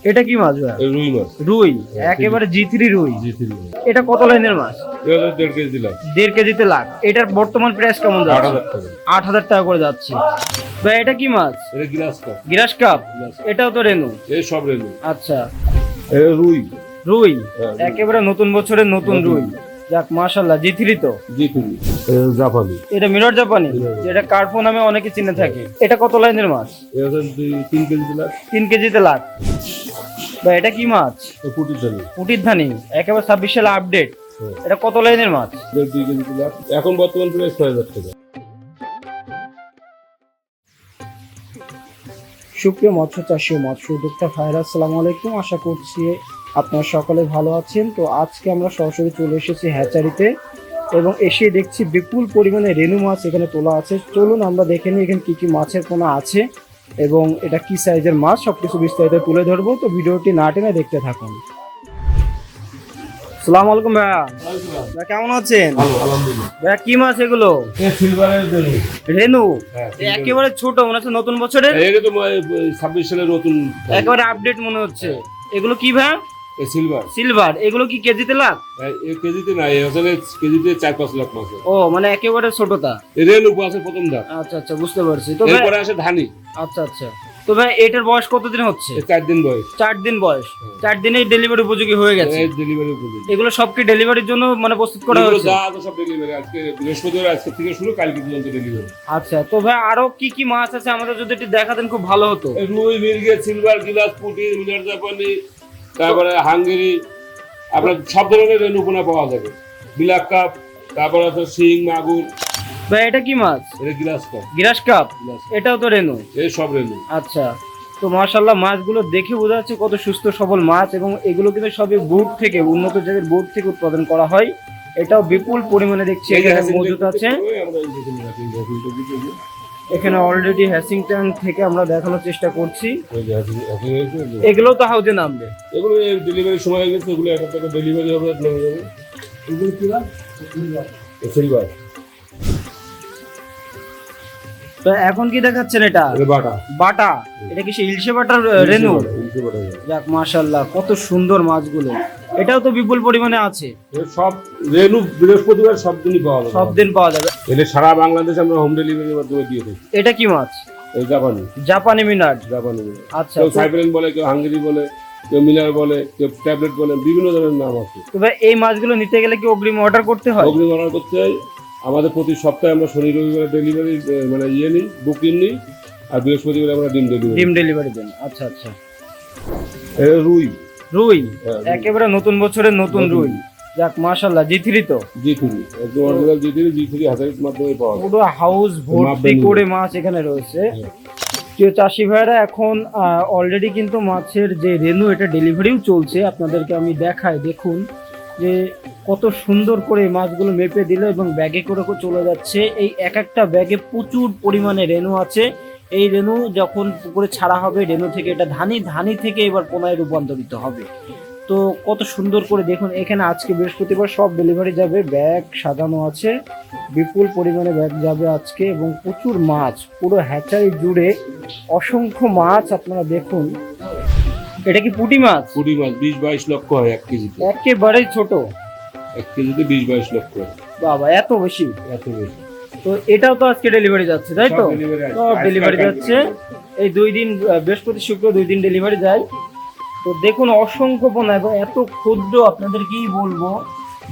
এটা কি মাছ ভাই? রুই মাছ। রুই, একেবারে G3 রুই। এটা কত লাইনের মাছ? 1.5 কেজি দিলাম। 1.5 কেজিতে লাখ। এটার বর্তমান প্রাইস কেমন যাচ্ছে? 8,000 টাকা। 8,000 টাকা করে যাচ্ছে ভাই। এটা কি মাছ? এটা গ্লাস কাপ। গ্রাস কাপ। এটাও তো রেনু। এই সব রেনু। আচ্ছা, এটা রুই। রুই, একেবারে নতুন বছরের নতুন রুই। যাক মাশাআল্লাহ, G3 তো। G3 জাপানি। এটা মিরর জাপানি, যেটা কার্পো নামে অনেকে চিনে থাকে। এটা কত লাইনের মাছ? এটা 3 কেজি দিলাম। 3 কেজিতে লাখ ভাই। এটা কি মাছ? পুটির জানি। পুটির ধানি, একেবারে 26 সালে আপডেট। এটা কত লাইনের মাছ? 2 কেজি দিলাম। এখন বর্তমান প্রাইস 6,000 টাকা। সুপ্রিয় মৎস্য চাষী ও মৎস্য উদ্যোক্তা ভাইরা, আসসালামু আলাইকুম। আশা করছি আপনারা সকলে ভালো আছেন। তো আজকে আমরা সরাসরি চলে এসেছি হ্যাচারিতে এবং এসে দেখছি বিপুল পরিমাণে রেনু মাছ এখানে তোলা আছে। চলুন আমরা দেখে নিই এখানে কি কি মাছের পোনা আছে এবং এটা কি সাইজের মাছ, সবকিছু বিস্তারিত তুলে ধরবো। তো ভিডিওটি না টেনে দেখতে থাকুন। আসসালামু আলাইকুম ভাইয়া। ভাইয়া কেমন আছেন? আলহামদুলিল্লাহ। ভাইয়া কি মাছ এগুলো? সিলভারের রেনু। রেনু, হ্যাঁ, একেবারে ছোট মনে হচ্ছে, নতুন বছরের এটা তো 26 সালের নতুন। একেবারে আপডেট মনে হচ্ছে। এগুলো কি ভাইয়া? সিলভার। সিলভার। এগুলো কি কেজিতে লাখ? এই কেজিতে না, আসলে কেজিতে 4-5 লাখ মাছ। ও মানে একেবারে ছোটটা। রেনু আছে প্রথম ধাপ। আচ্ছা আচ্ছা, বুঝতে পারছি। তো ভাই, এরপরে আসে ধানি। আচ্ছা আচ্ছা, তো ভাই এটার বয়স কতদিন হচ্ছে? 4 দিন বয়স। 4 দিন বয়স। 4 দিনেই ডেলিভারি উপযোগী হয়ে গেছে। ডেলিভারি উপযোগী। এগুলো সব কি ডেলিভারির জন্য মানে প্রস্তুত করা হয়েছে? যা আছে সব ডেলিভারি। আজকে বৃহস্পতিবার, আজকে থেকে শুরু, কালকে পর্যন্ত ডেলিভারি। আচ্ছা, তো ভাই আরো কি কি মাছ আছে আমাদের যদি একটু দেখাতেন খুব ভালো হতো। রুই, মির্গে, সিলভার, গিলাস, পুঁটি, মিনার জাপানি, তারপরে হাঙ্গেরি, আপনার সব ধরনের রেনু পোনা পাওয়া যাবে। বিলাক কাপ, তারপরে আছে শিং, মাগুর। ভাই এটা কি মাছ? এটা গ্লাস কাপ। গ্রাস কাপ। এটাও তো রেনু। এই সব রেনু। আচ্ছা, তো মাশাআল্লাহ মাছগুলো দেখে বোঝা যাচ্ছে কত সুস্থ সবল মাছ এবং এগুলো কিন্তু সবই বোট থেকে, উন্নত জাতের বোট থেকে উৎপাদন করা হয়। এটাও বিপুল পরিমাণে দেখছি এখানে মজুদ আছে। এখানে অলরেডি হ্যাসিংটন থেকে আমরা দেখানোর চেষ্টা করছি। এগুলো তো হাউজে নামবে। এগুলো ডেলিভারি সময় হয়ে গেছে, এগুলো এখন থেকে ডেলিভারি হবে, নেমে যাবে। এগুলো কি না? সিলভার। তো এখন কি দেখাচ্ছেন এটা? বাটা। বাটা। এটা কি সেই ইলশে বাটার রেনু? যাক মাশাআল্লাহ, কত সুন্দর মাছগুলো। এটাও তো বিপুল পরিমাণে আছে। সব রেনু বৃহস্পতিবার সব দিনই পাওয়া যাবে। সব দিন পাওয়া যাবে। এটা সারা বাংলাদেশ আমরা হোম ডেলিভারির মাধ্যমে দিয়ে থাকি। এটা কি মাছ? এই জাপানি। জাপানি মিনার। জাপানি। আচ্ছা, কেউ সাইবেরিয়ান বলে, কেউ হাঙ্গেরি বলে, কেউ মিনার বলে, কেউ ট্যাবলেট বলে, বিভিন্ন ধরনের নাম আছে। তো ভাই এই মাছগুলো নিতে গেলে কি অগ্রিম অর্ডার করতে হয়? অগ্রিম অর্ডার করতে হয়। আমাদের প্রতি সপ্তাহে আমরা শনি রবিবার ডেলিভারি মানে নিই, বুকিং নিই, আর বৃহস্পতিবার আমরা ডিম ডেলিভারি দেন। আচ্ছা আচ্ছা। রুই। রুই, একেবারে নতুন বছরের নতুন রুই। যাক মাশাআল্লাহ, G3 তো। G3 একদম অরিজিনাল G3 হাজারের মাধ্যমে পাওয়া যায়। পুরো হাউস ভর্তি করে মাছ এখানে রয়েছে। প্রিয় চাষি ভাইরা, এখন অলরেডি কিন্তু মাছের যে রেনু এটা ডেলিভারিও চলছে। আপনাদেরকে আমি দেখাই, দেখুন যে কত সুন্দর করে মাছগুলো মেপে দিল এবং ব্যাগে করে চলে যাচ্ছে। এই এক একটা ব্যাগে প্রচুর পরিমাণে রেনু আছে। এই রেনু যখন পুকুরে ছাড়া হবে, রেনু থেকে এটা ধানি থেকে এবার পোনায় রূপান্তরিত হবে। তো কত সুন্দর করে দেখুন, এখানে আজকে বৃহস্পতিবার সব ডেলিভারি যাবে। ব্যাগ সাজানো আছে, বিপুল পরিমাণে ব্যাগ যাবে আজকে এবং প্রচুর মাছ পুরো হ্যাচারি জুড়ে, অসংখ্য মাছ। আপনারা দেখুন, এটা কি পুঁটি মাছ? পুঁটি মাছ 20-22 লক্ষ হয় 1 কেজিতে। একেবারেই ছোট। 1 কেজিতে 20-22 লক্ষ হয়। বাবা, এত বেশি? এত বেশি। তো এটাও তো আজকে ডেলিভারি যাচ্ছে, তাই তো? সব ডেলিভারি যাচ্ছে এই 2 দিন, বৃহস্পতি শুক্র 2 দিন ডেলিভারি যায়। তো দেখুন অসংখ্য পোনা এবং এত ক্ষুদ্র, আপনাদের কি বলবো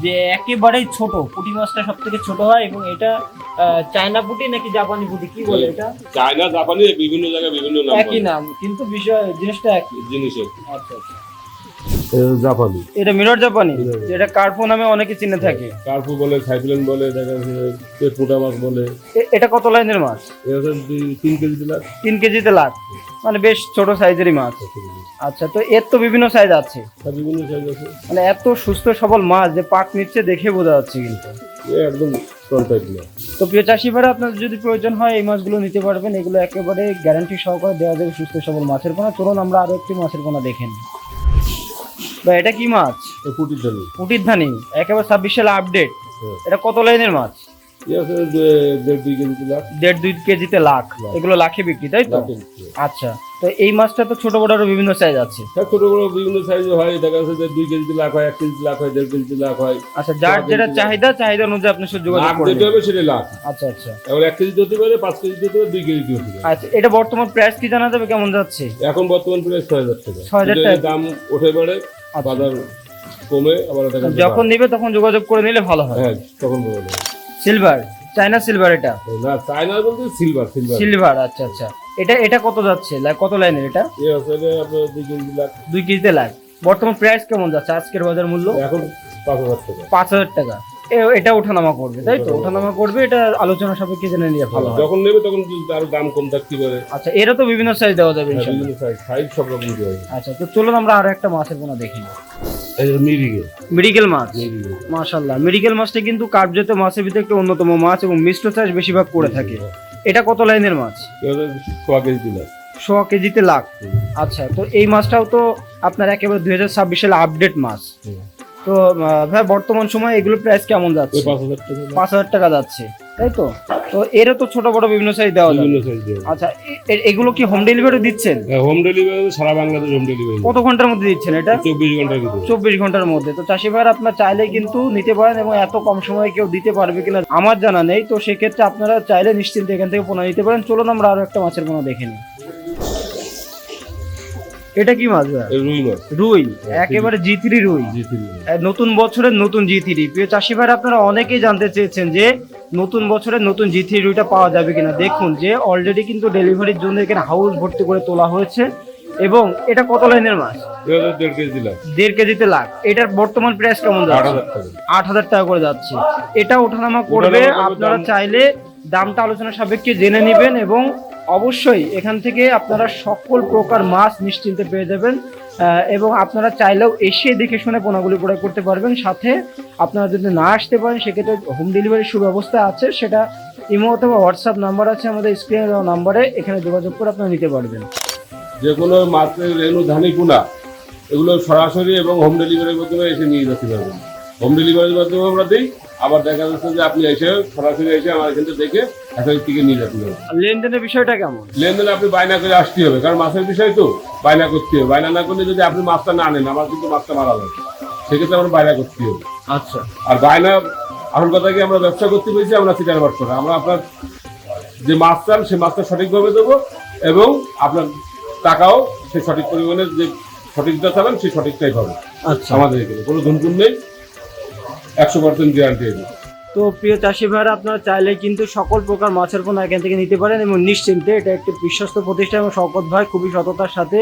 যে একেবারেই ছোট। পুঁটি মাছটা সব থেকে ছোট হয় এবং এটা চায়না পুঁটি নাকি জাপানি পুঁটি কি বলে এটা? চায়না জাপানি বিভিন্ন জায়গায় বিভিন্ন নাম। একই নাম, কিন্তু জিনিসটা একই জিনিস। আচ্ছা আচ্ছা। জাপানি। এটা মিরর জাপানি, যেটা কার্পো নামে অনেকে চিনে থাকে। কার্পো বলে, সাইবেরিয়ান বলে, দেখা যাচ্ছে পোটা মাছ বলে। এটা কত লাইনের মাছ? এটা 3 কেজি দিলাম। 3 কেজিতে লাখ, মানে বেশ ছোট সাইজেরই মাছ। আচ্ছা, তো এর তো বিভিন্ন সাইজ আছে। বিভিন্ন সাইজ আছে। মানে এত সুস্থ সবল মাছ যে পাক নিচ্ছে দেখে বোঝা যাচ্ছে কিন্তু একদম কন্টাক্ট না। তো প্রিয় চাষি ভাইরা, আপনাদের যদি প্রয়োজন হয় এই মাছগুলো নিতে পারবেন। এগুলো একেবারে গ্যারান্টি সহকারে দেওয়া যাবে সুস্থ সবল মাছের পোনা। চলুন আমরা আরো একটি মাছের পোনা দেখেন। বা এটা কি মাছ? পুটির ধানি। পুটির ধানি, একেবারে 26 সালে আপডেট। এটা কত লাইনের মাছ? 1.5-2 কেজি দিলাম। 1.5-2 কেজিতে লাখ। এগুলো লাখে বিক্রি, তাই তো? আচ্ছা, তো তো এই মাছটা তো ছোট বড় আরো বিভিন্ন সাইজ আছে। হ্যাঁ, ছোট বড় বিভিন্ন সাইজ হয়, দেখা যাচ্ছে যে 2 কেজি লাখ হয়, 1 কেজি লাখ হয়, 1.5 কেজি লাখ হয়। আচ্ছা, যার যেটা চাহিদা অনুযায়ী আপনি যোগাযোগ লাখ করে যেটা হবে সেটা লাখ। আচ্ছা আচ্ছা। এবার 1 কেজি হতে পারে, 5 কেজি হতে পারে, 2 কেজি হতে পারে। আচ্ছা, এটা বর্তমান প্রাইস কি জানা যাবে কেমন যাচ্ছে? এখন বর্তমান প্রাইস 6000 টাকা। 6000 যদি টাকা। দাম উঠে পড়ে, বাজার কমে, আবার দেখা যাচ্ছে যখন নিবে তখন যোগাযোগ করে নিলে ভালো হয়। হ্যাঁ, তখন বলবো। সিলভার, চায়না সিলভার এটা? না, চায়না বলতে সিলভার। সিলভার, আচ্ছা আচ্ছা। এটা কত যাচ্ছে, কত লাইনের এটা? এই আছে আপনার 2 কেজি লাখ। 2 কেজিতে লাখ। বর্তমান প্রাইস কেমন যাচ্ছে আজকের বাজার মূল্য? এখন 5000 টাকা। 5000 টাকা। এটা ওঠানামা করবে, তাই তো? ওঠানামা করবে, এটা আলোচনা সাপেক্ষে জেনে নিলে ভালো হয়। যখন নেবে তখন আরো দাম কম থাকতে পারে। আচ্ছা, এরা তো বিভিন্ন সাইজ দেওয়া যাবে ইনশাআল্লাহ। বিভিন্ন সাইজ সব রকম দেওয়া যাবে। আচ্ছা, তো চলুন আমরা আরো একটা মাছের পোনা দেখি। এই যে মিরিগে। মেডিকেল মাছ, মাশাআল্লাহ। মেডিকেল মাছটা কিন্তু কার্প জাতীয় মাছের ভিতরে একটা অন্যতম মাছ এবং মিশ্র চাষ বেশিরভাগ করে থাকে। এটা কত লাইনের মাছ? 100 কেজি লাখ। 100 কেজিতে লাখ। আচ্ছা, তো এই মাছটাও তো আপনার একেবারে 2026 সালে আপডেট মাছ। তো ভাই, বর্তমান সময় এগুলো প্রাইস কেমন যাচ্ছে? 5000 টাকা। 5000 টাকা যাচ্ছে, তাই তো? তো এরও তো ছোট বড় বিভিন্ন সাইজ দেওয়া যাবে। বিভিন্ন সাইজ দেওয়া। আচ্ছা, এগুলো কি হোম ডেলিভারি দিচ্ছেন? হোম ডেলিভারি সারা বাংলাদেশ হোম ডেলিভারি। কত ঘন্টার মধ্যে দিচ্ছেন এটা? 24 ঘন্টার ভিতরে। 24 ঘন্টার মধ্যে। তো চাষি ভাইরা আপনার চাইলে কিন্তু নিতে পারেন, এবং এত কম সময়ে কেউ দিতে পারবে কিনা আমার জানা নেই। তো সেক্ষেত্রে আপনারা চাইলে নিশ্চিন্তে এখান থেকে পোনা নিতে পারেন। চলুন আমরা আরো একটা মাছের পোনা দেখে নিই। এটা কি মাছ ভাই? রুই মাছ। রুই, একেবারে G3 রুই। নতুন বছরের নতুন G3। প্রিয় চাষি ভাইরা, আপনারা অনেকেই জানতে চেয়েছেন যে নতুন বছরের নতুন G3 রুইটা পাওয়া যাবে কিনা। দেখুন যে অলরেডি কিন্তু ডেলিভারির জন্য এখানে হাউস ভর্তি করে তোলা হয়েছে। এবং এটা কত লাইনের মাছ? 1.5 কেজি লাখ। 1.5 কেজিতে লাখ। এটার বর্তমান প্রাইস কেমন যাচ্ছে? 8000 টাকা। 8000 টাকা করে যাচ্ছে। এটা ওঠানামা করবে, আপনারা চাইলে দামটা আলোচনা সাপেক্ষে জেনে নেবেন। এবং অবশ্যই এখান থেকে আপনারা সকল প্রকার মাছ নিশ্চিন্তে পেয়ে যাবেন। এবং আপনারা চাইলেও এসে দেখে শুনে পোনাগুলি ক্রয় করতে পারবেন। সাথে আপনারা যদি না আসতে পারেন, সেক্ষেত্রে হোম ডেলিভারির সুব্যবস্থা আছে। সেটা ইমো অথবা হোয়াটসঅ্যাপ নাম্বার আছে আমাদের স্ক্রিনে দেওয়া নাম্বারে, এখানে যোগাযোগ করে আপনারা নিতে পারবেন। যে কোনো মাছের রেণু, ধানি, পোনা এগুলো সরাসরি এবং হোম ডেলিভারির মাধ্যমে এসে নিয়ে যেতে পারবেন। হোম ডেলিভারির মাধ্যমে আমরা দিই। আবার দেখা যাচ্ছে যে আপনি এসে সরাসরি এসে আমার এখান থেকে এখান থেকে নিয়ে যেতে পারবেন। লেনদেনের বিষয়টা কেমন? লেনদেন আপনি বায়না করে আসতে হবে, কারণ মাছের বিষয় তো বায়না করতে হবে। বায়না না করলে যদি আপনি মাছটা না নেন, আমার কিন্তু মাছটা মারা যাবে। সেক্ষেত্রে আমরা বায়না করতে হবে। আচ্ছা। আর বায়না, আসল কথা কি, আমরা ব্যবসা করতে পেরেছি, আমরা চিটার বাট করা। আমরা আপনার যে মাছ চান সে মাছটা সঠিকভাবে দেবো, এবং আপনার টাকাও সে সঠিক পরিমাণে যে সঠিকটা চাবেন সেই সঠিকটাই পাবে। আচ্ছা, আমাদের এখানে কোনো ধুমকুন নেই, 100% গ্যারান্টি আছে। তো প্রিয় চাষি ভাইরা, আপনারা চাইলে কিন্তু সকল প্রকার মাছের পোনা এখান থেকে নিতে পারেন এবং নিশ্চিন্তে। এটা একটি বিশ্বস্ত প্রতিষ্ঠান এবং শওকত ভাই খুবই সততার সাথে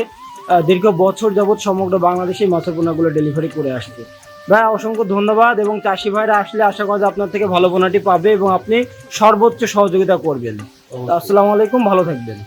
দীর্ঘ বছর যাবৎ সমগ্র বাংলাদেশে মাছের পোনাগুলো ডেলিভারি করে আসছে। ভাই, অসংখ্য ধন্যবাদ। এবং চাষি ভাইরা আসলে আশা করা যায় আপনার থেকে ভালো পোনাটি পাবে এবং আপনি সর্বোচ্চ সহযোগিতা করবেন। আসসালামু আলাইকুম, ভালো থাকবেন।